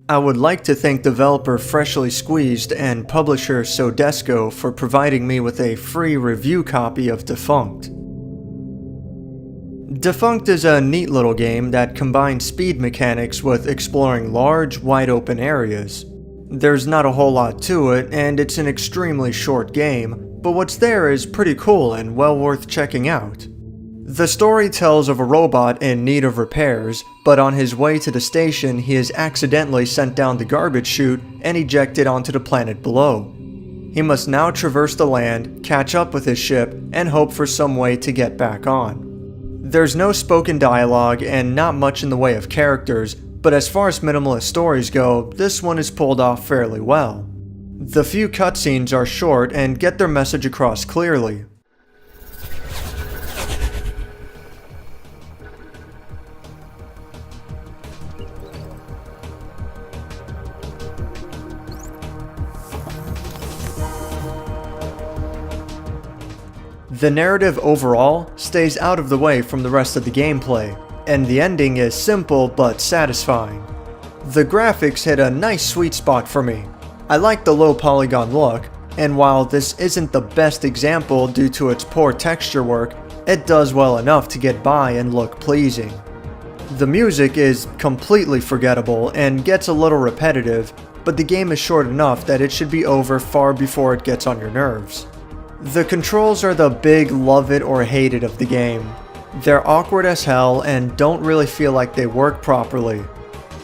I would like to thank developer Freshly Squeezed and publisher Soedesco for providing me with a free review copy of Defunct. Defunct is a neat little game that combines speed mechanics with exploring large, wide-open areas. There's not a whole lot to it, and it's an extremely short game, but what's there is pretty cool and well worth checking out. The story tells of a robot in need of repairs, but on his way to the station he is accidentally sent down the garbage chute and ejected onto the planet below. He must now traverse the land, catch up with his ship, and hope for some way to get back on. There's no spoken dialogue and not much in the way of characters, but as far as minimalist stories go, this one is pulled off fairly well. The few cutscenes are short and get their message across clearly. The narrative overall stays out of the way from the rest of the gameplay, and the ending is simple but satisfying. The graphics hit a nice sweet spot for me. I like the low polygon look, and while this isn't the best example due to its poor texture work, it does well enough to get by and look pleasing. The music is completely forgettable and gets a little repetitive, but the game is short enough that it should be over far before it gets on your nerves. The controls are the big love it or hate it of the game. They're awkward as hell and don't really feel like they work properly.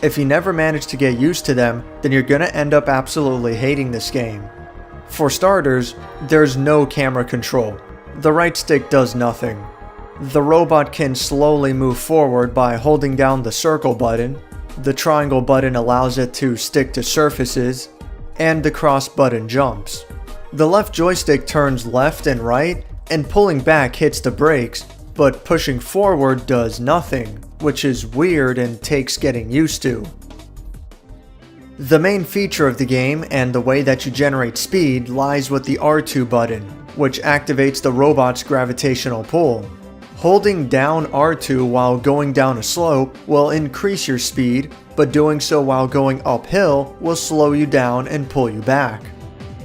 If you never manage to get used to them, then you're gonna end up absolutely hating this game. For starters, there's no camera control. The right stick does nothing. The robot can slowly move forward by holding down the circle button, the triangle button allows it to stick to surfaces, and the cross button jumps. The left joystick turns left and right, and pulling back hits the brakes, but pushing forward does nothing, which is weird and takes getting used to. The main feature of the game and the way that you generate speed lies with the R2 button, which activates the robot's gravitational pull. Holding down R2 while going down a slope will increase your speed, but doing so while going uphill will slow you down and pull you back.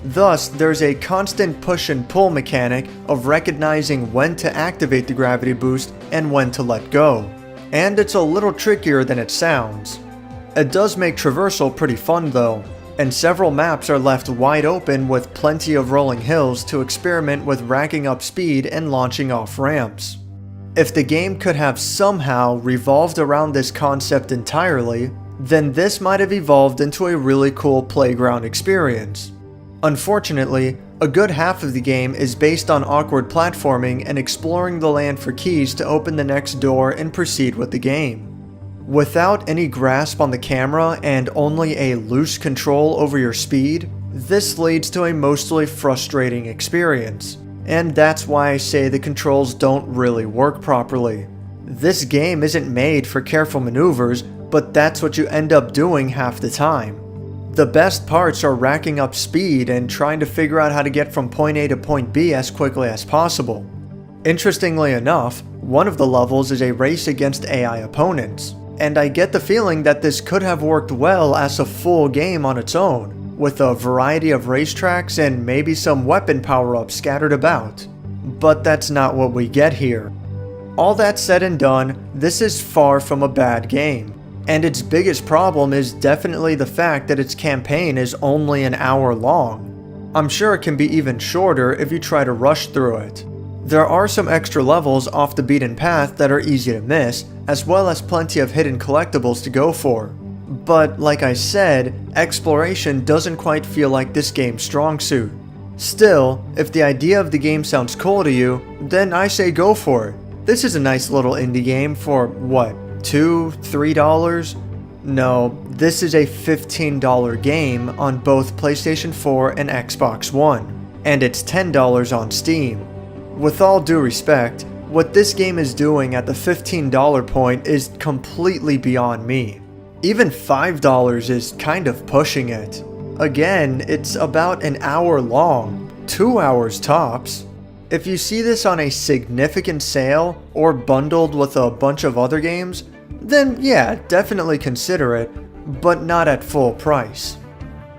Thus, there's a constant push and pull mechanic of recognizing when to activate the gravity boost and when to let go. And it's a little trickier than it sounds. It does make traversal pretty fun though, and several maps are left wide open with plenty of rolling hills to experiment with racking up speed and launching off ramps. If the game could have somehow revolved around this concept entirely, then this might have evolved into a really cool playground experience. Unfortunately, a good half of the game is based on awkward platforming and exploring the land for keys to open the next door and proceed with the game. Without any grasp on the camera and only a loose control over your speed, this leads to a mostly frustrating experience, and that's why I say the controls don't really work properly. This game isn't made for careful maneuvers, but that's what you end up doing half the time. The best parts are racking up speed and trying to figure out how to get from point A to point B as quickly as possible. Interestingly enough, one of the levels is a race against AI opponents, and I get the feeling that this could have worked well as a full game on its own, with a variety of racetracks and maybe some weapon power-ups scattered about. But that's not what we get here. All that said and done, this is far from a bad game. And its biggest problem is definitely the fact that its campaign is only an hour long. I'm sure it can be even shorter if you try to rush through it. There are some extra levels off the beaten path that are easy to miss, as well as plenty of hidden collectibles to go for. But like I said, exploration doesn't quite feel like this game's strong suit. Still, if the idea of the game sounds cool to you, then I say go for it. This is a nice little indie game for, what, $2, $3? No, this is a $15 game on both PlayStation 4 and Xbox One, and it's $10 on Steam. With all due respect, what this game is doing at the $15 point is completely beyond me. Even $5 is kind of pushing it. Again, it's about an hour long, 2 hours tops. If you see this on a significant sale or bundled with a bunch of other games, then yeah, definitely consider it, but not at full price.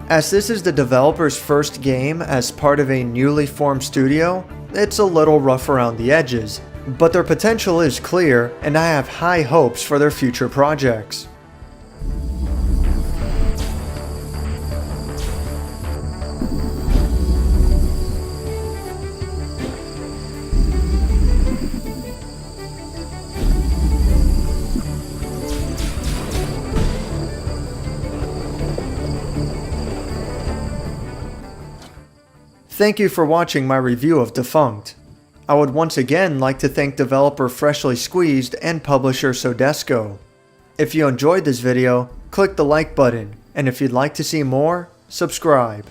As this is the developer's first game as part of a newly formed studio, it's a little rough around the edges, but their potential is clear and I have high hopes for their future projects. Thank you for watching my review of Defunct. I would once again like to thank developer Freshly Squeezed and publisher Soedesco. If you enjoyed this video, click the like button, and if you'd like to see more, subscribe.